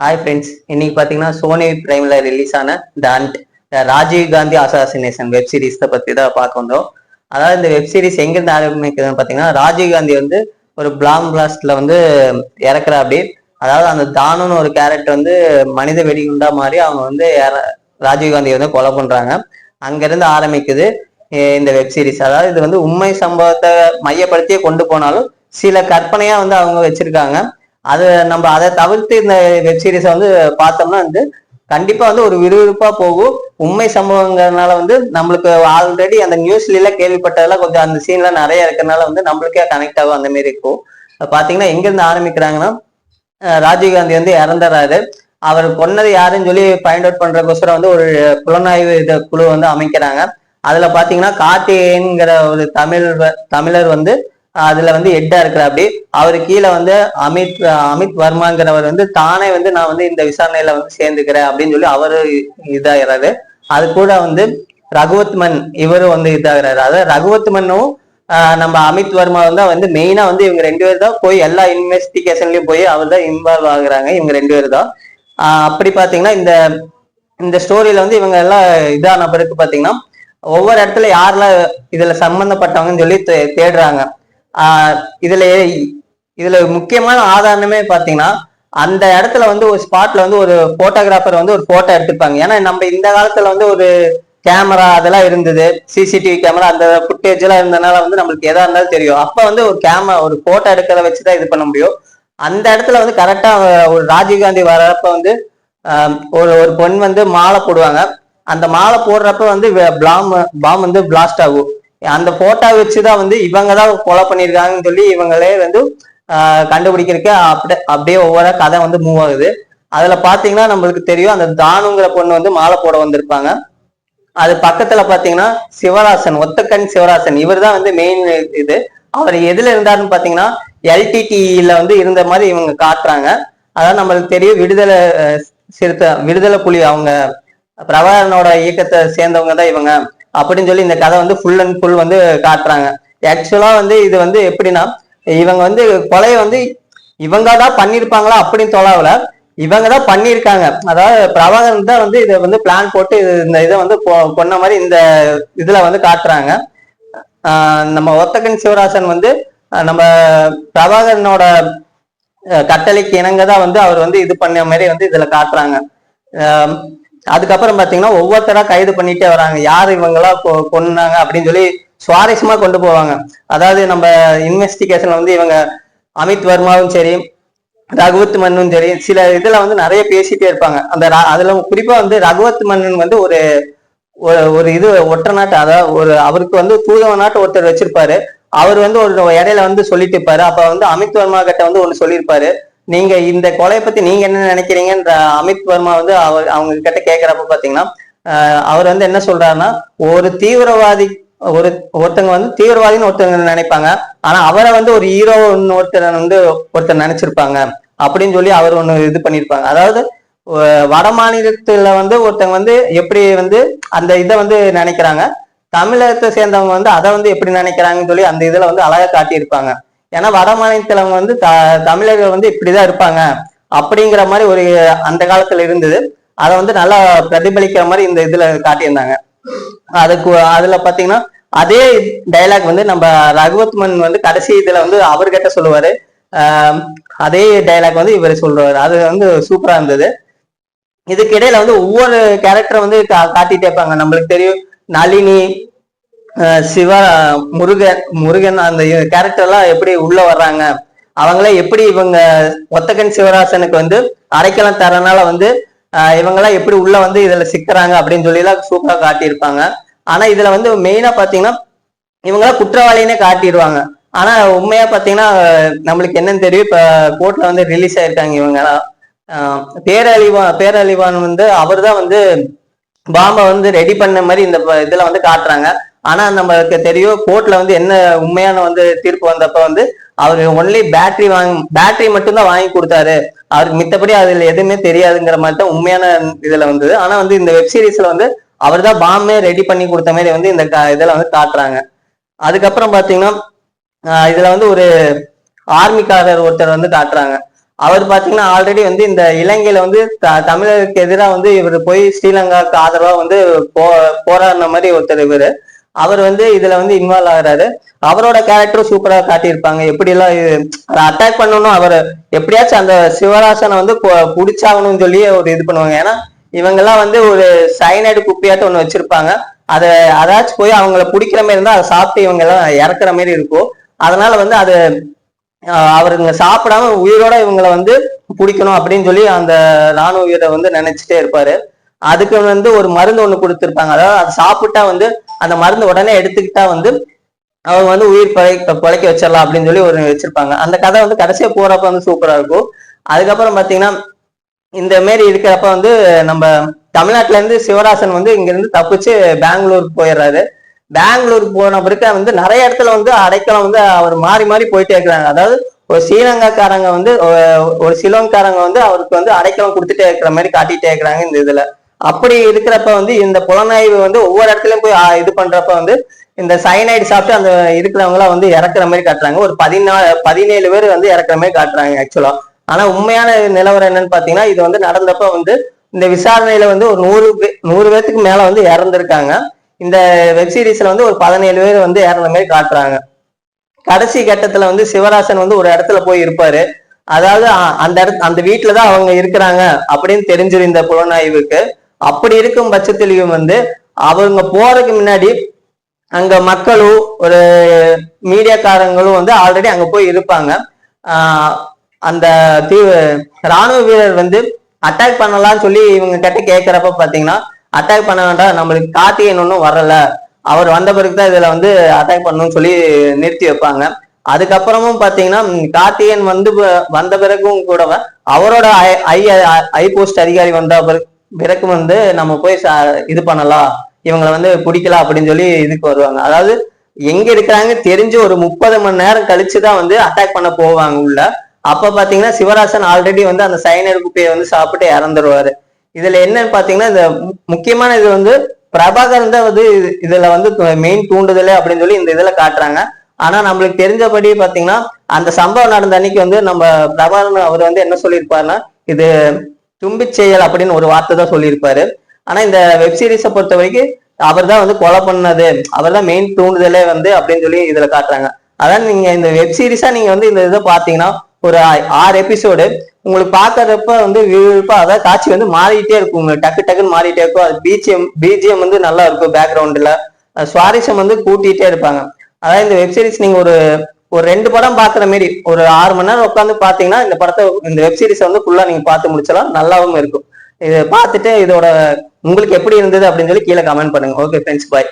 Hi friends, இன்னைக்கு பார்த்தீங்கன்னா Sony பிரைம்ல release ஆன Rajiv Gandhi assassination web series பத்தி தான் பார்க்க வந்தோம். அதாவது இந்த வெப் சீரிஸ் எங்கிருந்து ஆரம்பிக்குதுன்னு பார்த்தீங்கன்னா, ராஜீவ் காந்தி வந்து ஒரு பிளாம் பிளாஸ்ட்ல வந்து இறக்குற அப்படி. அதாவது அந்த தானுன்னு ஒரு கேரக்டர் வந்து மனித வெடிகுண்டா மாதிரி அவங்க வந்து ராஜீவ் காந்தியை வந்து கொலை பண்றாங்க. அங்கிருந்து ஆரம்பிக்குது இந்த வெப் சீரிஸ். அதாவது இது வந்து உண்மை சம்பவத்தை மையப்படுத்தியே கொண்டு போனாலும் சில கற்பனையா வந்து அவங்க வச்சிருக்காங்க. அது நம்ம அதை தவிர்த்து இந்த வெப் சீரிஸை வந்து பார்த்தோம்னா வந்து கண்டிப்பா வந்து ஒரு விறுவிறுப்பா போகும். உண்மை சம்பவங்கிறதுனால வந்து நம்மளுக்கு ஆல்ரெடி அந்த நியூஸ்ல எல்லாம் கேள்விப்பட்டதெல்லாம் கொஞ்சம் அந்த சீன்ல நிறைய இருக்கிறதுனால வந்து நம்மளுக்கே கனெக்ட் ஆகும். அந்த மாதிரி இருக்கும். பாத்தீங்கன்னா எங்க இருந்து ஆரம்பிக்கிறாங்கன்னா, ராஜீவ்காந்தி வந்து இறந்துறாரு. அவர் கொன்னது யாருன்னு சொல்லி ஃபைண்ட் அவுட் பண்றதுக்கோசரம் வந்து ஒரு புலனாய்வு குழு வந்து அமைக்கிறாங்க. அதுல பாத்தீங்கன்னா கார்த்திகேயன்கிற ஒரு தமிழர் வந்து அதுல வந்து ஹெட்டா இருக்கிற அப்படி. அவரு கீழே வந்து அமித் வர்மாங்கிறவர் வந்து தானே வந்து நான் வந்து இந்த விசாரணையில வந்து சேர்ந்துக்கிறேன் அப்படின்னு சொல்லி அவரு இதாகிறாரு. அது கூட வந்து ரகுவத்மன் இவரும் வந்து இதாகிறாரு. அதாவது ரகுவத்மனும் நம்ம அமித் வர்மா வந்து மெயினா வந்து இவங்க ரெண்டு பேர் தான் போய் எல்லா இன்வெஸ்டிகேஷன்லயும் போய் அவர் தான் இன்வால்வ் ஆகுறாங்க. இவங்க ரெண்டு பேர் தான். அப்படி பாத்தீங்கன்னா இந்த இந்த ஸ்டோரியில வந்து இவங்க எல்லாம் இதான பிறகு பாத்தீங்கன்னா ஒவ்வொரு இடத்துல யாரெல்லாம் இதுல சம்பந்தப்பட்டவங்கன்னு சொல்லி தேடுறாங்க. இதுல முக்கியமான ஆதாரமே பாத்தீங்கன்னா அந்த இடத்துல வந்து ஒரு ஸ்பாட்ல வந்து ஒரு போட்டோகிராஃபர் வந்து ஒரு போட்டோ எடுத்துப்பாங்க. ஏன்னா நம்ம இந்த காலத்துல வந்து ஒரு கேமரா அதெல்லாம் இருந்தது, சிசிடிவி கேமரா அந்த ஃபுட்டேஜ் எல்லாம் இருந்ததுனால வந்து நம்மளுக்கு எதா இருந்தாலும் தெரியும். அப்ப வந்து ஒரு போட்டோ எடுக்கிறத வச்சுதான் இது பண்ண முடியும். அந்த இடத்துல வந்து கரெக்டா ஒரு ராஜீவ்காந்தி வர்றப்ப வந்து ஒரு பொண் வந்து மாலை போடுவாங்க. அந்த மாலை போடுறப்ப வந்து பாம் வந்து பிளாஸ்ட் ஆகும். அந்த போட்டோ வச்சுதான் வந்து இவங்க தான் கொலை பண்ணியிருக்காங்கன்னு சொல்லி இவங்களே வந்து கண்டுபிடிக்கிறதுக்கு அப்படியே ஒவ்வொரு கதை வந்து மூவ் ஆகுது. அதுல பாத்தீங்கன்னா நம்மளுக்கு தெரியும், அந்த தானுங்கிற பொண்ணு வந்து மாலை போட வந்திருப்பாங்க. அது பக்கத்துல பாத்தீங்கன்னா சிவராசன், ஒத்தக்கண் சிவராசன், இவர் தான் வந்து மெயின் இது. அவர் எதுல இருந்தாருன்னு பாத்தீங்கன்னா எல்டிடில வந்து இருந்த மாதிரி இவங்க காட்டுறாங்க. அதாவது நம்மளுக்கு தெரியும் விடுதலை புலி, அவங்க பிரபாகரனோட இயக்கத்தை சேர்ந்தவங்க தான் இவங்க அப்படின்னு சொல்லி இந்த கதை வந்து ஃபுல் அண்ட் ஃபுல் வந்து காட்டுறாங்க. ஆக்சுவலா வந்து இது வந்து எப்படின்னா, இவங்க வந்து கொலையை வந்து இவங்க தான் பண்ணிருப்பாங்களா அப்படின்னு தொலைவுல இவங்க தான் பண்ணியிருக்காங்க. அதாவது பிரபாகரன் தான் வந்து இதை வந்து பிளான் போட்டு இந்த இதை வந்து கொன்ன மாதிரி இந்த இதுல வந்து காட்டுறாங்க. நம்ம ஒத்தக்கன் சிவராசன் வந்து நம்ம பிரபாகரனோட கட்டளைக்கு இணங்கதான் வந்து அவர் வந்து இது பண்ண மாதிரி வந்து இதுல காட்டுறாங்க. அதுக்கப்புறம் பாத்தீங்கன்னா ஒவ்வொருத்தரா கைது பண்ணிட்டே வராங்க. யார் இவங்களா கொன்னாங்க அப்படின்னு சொல்லி சுவாரஸ்யமா கொண்டு போவாங்க. அதாவது நம்ம இன்வெஸ்டிகேஷன்ல வந்து இவங்க அமித் வர்மாவும் சரி, ரகுவத் மன்னனும் சரி, சில இதுல வந்து நிறைய பேசிட்டே இருப்பாங்க. அதுல குறிப்பா வந்து ரகுவத் மன்னன் வந்து ஒரு இது ஒற்ற நாட்டு, அதாவது அவருக்கு வந்து தூதவ நாட்டு ஒருத்தர் வச்சிருப்பாரு. அவர் வந்து ஒரு இடையில வந்து சொல்லிட்டு இருப்பாரு. அப்ப வந்து அமித் வர்மா கிட்ட வந்து ஒண்ணு சொல்லியிருப்பாரு, நீங்க இந்த கொலையை பத்தி நீங்க என்ன நினைக்கிறீங்கன்ற அமித் வர்மா வந்து அவங்க கிட்ட கேட்கிறப்ப பாத்தீங்கன்னா அவர் வந்து என்ன சொல்றாருன்னா, ஒரு தீவிரவாதி ஒருத்தங்க வந்து தீவிரவாதின்னு ஒருத்தங்க நினைப்பாங்க, ஆனா அவரை வந்து ஒரு ஹீரோ ஒருத்தர் நினைச்சிருப்பாங்க அப்படின்னு சொல்லி அவர் ஒண்ணு இது பண்ணிருப்பாங்க. அதாவது வட மாநிலத்துல வந்து ஒருத்தங்க வந்து எப்படி வந்து அந்த இதை வந்து நினைக்கிறாங்க, தமிழகத்தை சேர்ந்தவங்க வந்து அதை வந்து எப்படி நினைக்கிறாங்கன்னு சொல்லி அந்த இதுல வந்து அழகா காட்டியிருப்பாங்க. ஏன்னா வட மாநிலத்திலவங்க வந்து தமிழர்கள் வந்து இப்படிதான் இருப்பாங்க அப்படிங்கிற மாதிரி ஒரு அந்த காலத்துல இருந்தது. அதை வந்து நல்லா பிரதிபலிக்கிற மாதிரி இந்த இதுல காட்டியிருந்தாங்க. அதுல பாத்தீங்கன்னா அதே டைலாக் வந்து நம்ம ரகுவத்மன் வந்து கடைசி இதுல வந்து அவர்கிட்ட சொல்லுவாரு. அதே டைலாக் வந்து இவர் சொல்றாரு. அது வந்து சூப்பரா இருந்தது. இதுக்கு இடையில வந்து ஒவ்வொரு கேரக்டரை வந்து காட்டிட்டே இருப்பாங்க. நம்மளுக்கு தெரியும் நளினி, சிவா, முருகன் அந்த கேரக்டர் எல்லாம் எப்படி உள்ள வர்றாங்க, அவங்கள எப்படி இவங்க ஒத்தக்கன் சிவராசனுக்கு வந்து அடைக்கலம் தரனால வந்து இவங்கெல்லாம் எப்படி உள்ள வந்து இதுல சிக்கிறாங்க அப்படின்னு சொல்லி எல்லாம் சூப்பரா காட்டியிருப்பாங்க. ஆனா இதுல வந்து மெயினா பாத்தீங்கன்னா இவங்கெல்லாம் குற்றவாளினே காட்டிடுவாங்க. ஆனா உண்மையா பாத்தீங்கன்னா நம்மளுக்கு என்னன்னு தெரியும், இப்ப கோர்ட்ல வந்து ரிலீஸ் ஆயிருக்காங்க இவங்கெல்லாம். பேரழிவான் வந்து அவர் தான் வந்து பாம்பை வந்து ரெடி பண்ண மாதிரி இந்த இதுல வந்து காட்டுறாங்க. ஆனா நம்மளுக்கு தெரியும் கோர்ட்ல வந்து என்ன உண்மையான வந்து தீர்ப்பு வந்தப்ப வந்து அவரு ஒன்லி பேட்டரி மட்டும்தான் வாங்கி கொடுத்தாரு, அவருக்கு மித்தபடி அதுல எதுவுமே தெரியாதுங்கிற மாதிரி தான் உண்மையான இதுல வந்தது. ஆனா வந்து இந்த வெப் சீரிஸ்ல வந்து அவர் தான் பாம்பே ரெடி பண்ணி கொடுத்த மாதிரி வந்து இந்த இதுல வந்து காட்டுறாங்க. அதுக்கப்புறம் பாத்தீங்கன்னா இதுல வந்து ஒரு ஆர்மிக்காரர் ஒருத்தர் வந்து காட்டுறாங்க. அவர் பாத்தீங்கன்னா ஆல்ரெடி வந்து இந்த இலங்கையில வந்து தமிழருக்கு எதிராக வந்து இவர் போய் ஸ்ரீலங்காவுக்கு ஆதரவா வந்து போராடின மாதிரி ஒருத்தர் இவரு. அவர் வந்து இதுல வந்து இன்வால்வ் ஆகுறாரு. அவரோட கேரக்டரும் சூப்பரா காட்டியிருப்பாங்க. எப்படி எல்லாம் அட்டாக் பண்ணணும், அவர் எப்படியாச்சும் அந்த சிவராசனை வந்து புடிச்சாகணும்னு சொல்லி ஒரு இது பண்ணுவாங்க. ஏன்னா இவங்க எல்லாம் வந்து ஒரு சைனைடு குப்பியாட்ட ஒண்ணு வச்சிருப்பாங்க. அதாச்சும் போய் அவங்கள பிடிக்கிற மாதிரி இருந்தா அதை சாப்பிட்டு இவங்க எல்லாம் இறக்குற மாதிரி இருக்கும். அதனால வந்து அது அவருங்க சாப்பிடாம உயிரோட இவங்களை வந்து பிடிக்கணும் அப்படின்னு சொல்லி அந்த ராணுவ வீரரை வந்து நினைச்சிட்டே இருப்பாரு. அதுக்கு வந்து ஒரு மருந்து ஒண்ணு கொடுத்துருப்பாங்க. அதாவது அது சாப்பிட்டா வந்து அந்த மருந்து உடனே எடுத்துக்கிட்டா வந்து அவங்க வந்து உயிர் பிழைக்க வச்சிடலாம் அப்படின்னு சொல்லி ஒரு வச்சிருப்பாங்க. அந்த கதை வந்து கடைசியா போறப்ப வந்து சூப்பரா இருக்கும். அதுக்கப்புறம் பாத்தீங்கன்னா இந்த மாரி இருக்கிறப்ப வந்து நம்ம தமிழ்நாட்டுல இருந்து சிவராசன் வந்து இங்க இருந்து தப்பிச்சு பெங்களூருக்கு போயிடுறாரு. பெங்களூருக்கு போன பிறகு வந்து நிறைய இடத்துல வந்து அடைக்கலம் வந்து அவர் மாறி மாறி போயிட்டே இருக்கிறாங்க. அதாவது ஒரு ஸ்ரீலங்காக்காரங்க வந்து ஒரு சிலோன்காரங்க வந்து அவருக்கு வந்து அடைக்கலம் கொடுத்துட்டே இருக்கிற மாதிரி காட்டிட்டே இருக்கிறாங்க இந்த இதுல. அப்படி இருக்கிறப்ப வந்து இந்த புலனாய்வு வந்து ஒவ்வொரு இடத்துலயும் போய் இது பண்றப்ப வந்து இந்த சைனைடு சாப்பிட்டு அந்த இருக்கிறவங்க எல்லாம் வந்து இறக்குற மாதிரி காட்டுறாங்க. ஒரு 17 பேர் வந்து இறக்குற மாதிரி காட்டுறாங்க ஆக்சுவலா. ஆனா உண்மையான நிலவரம் என்னன்னு பாத்தீங்கன்னா இது வந்து நடந்தப்ப வந்து இந்த விசாரணையில வந்து ஒரு 100 பேத்துக்கு மேல வந்து இறந்துருக்காங்க. இந்த வெப்சீரிஸ்ல வந்து ஒரு 17 பேர் வந்து இறந்த மாதிரி காட்டுறாங்க. கடைசி கட்டத்துல வந்து சிவராசன் வந்து ஒரு இடத்துல போய் இருப்பாரு. அதாவது அந்த வீட்டுலதான் அவங்க இருக்கிறாங்க அப்படின்னு தெரிஞ்சிரு இந்த புலனாய்வுக்கு. அப்படி இருக்கும் பட்சத்திலையும் வந்து அவங்க போறதுக்கு முன்னாடி அங்க மக்களும் ஒரு மீடியாக்காரங்களும் வந்து ஆல்ரெடி அங்க போய் இருப்பாங்க. அந்த ராணுவ வீரர் வந்து அட்டாக் பண்ணலாம்னு சொல்லி இவங்க கிட்ட கேட்கிறப்ப பாத்தீங்கன்னா அட்டாக் பண்ண வேண்டாம், நம்மளுக்கு கார்த்திகேயன் ஒன்றும் வரல, அவர் வந்த பிறகுதான் இதுல வந்து அட்டாக் பண்ணணும்னு சொல்லி நிறுத்தி வைப்பாங்க. அதுக்கப்புறமும் பாத்தீங்கன்னா கார்த்திகேயன் வந்து வந்த பிறகும் கூட அவரோட ஐ போஸ்ட் அதிகாரி வந்த பிறகு வந்து நம்ம போய் இது பண்ணலாம், இவங்களை வந்து பிடிக்கலாம் அப்படின்னு சொல்லி இதுக்கு வருவாங்க. அதாவது எங்க இருக்கிறாங்க தெரிஞ்சு ஒரு 30 மணி நேரம் கழிச்சுதான் வந்து அட்டாக் பண்ண போவாங்க உள்ள. அப்ப பாத்தீங்கன்னா சிவராசன் ஆல்ரெடி வந்து அந்த சைனைடு குப்பையை வந்து சாப்பிட்டு இறந்துருவாரு. இதுல என்னன்னு பாத்தீங்கன்னா இந்த முக்கியமான இது வந்து பிரபாகரன் தான் வந்து இதுல வந்து மெயின் தூண்டுதலே அப்படின்னு சொல்லி இந்த இதுல காட்டுறாங்க. ஆனா நம்மளுக்கு தெரிஞ்சபடி பாத்தீங்கன்னா அந்த சம்பவம் நடந்த அன்னைக்கு வந்து நம்ம பிரபாகரன் அவர் வந்து என்ன சொல்லியிருப்பாருன்னா இது தும்பி செயல் அப்படின்னு ஒரு வார்த்தை தான் சொல்லியிருப்பாரு. ஆனா இந்த வெப்சீரிஸை பொறுத்த வரைக்கும் அவர் தான் வந்து கொலை பண்ணது, அவர் தான் மெயின் தூண்டுதலே வந்து அப்படின்னு சொல்லி இதுல காட்டுறாங்க. அதான் நீங்க இந்த வெப்சீரிஸா நீங்க வந்து இந்த இதை பாத்தீங்கன்னா ஒரு 6 எபிசோடு உங்களுக்கு பாக்குறப்ப வந்து விறுவிறுப்பா அதாவது காட்சி வந்து மாறிட்டே இருக்கும், உங்களுக்கு டக்கு டக்குன்னு மாறிட்டே இருக்கும். அது பிஜிஎம் வந்து நல்லா இருக்கும், பேக்ரவுண்ட்ல சுவாரஸ்யம் வந்து கூட்டிகிட்டே இருப்பாங்க. அதாவது இந்த வெப்சீரிஸ் நீங்க ஒரு 2 படம் பாக்குற மாதிரி ஒரு 6 மணி நேரம் உட்காந்து பாத்தீங்கன்னா இந்த வெப்சீரிஸை வந்து ஃபுல்லா நீங்க பார்த்து முடிச்சலாம், நல்லாவும் இருக்கும். இதை பார்த்துட்டு இதோட உங்களுக்கு எப்படி இருந்தது அப்படின்னு சொல்லி கீழே கமெண்ட் பண்ணுங்க. ஓகே ஃப்ரெண்ட்ஸ், பாய்.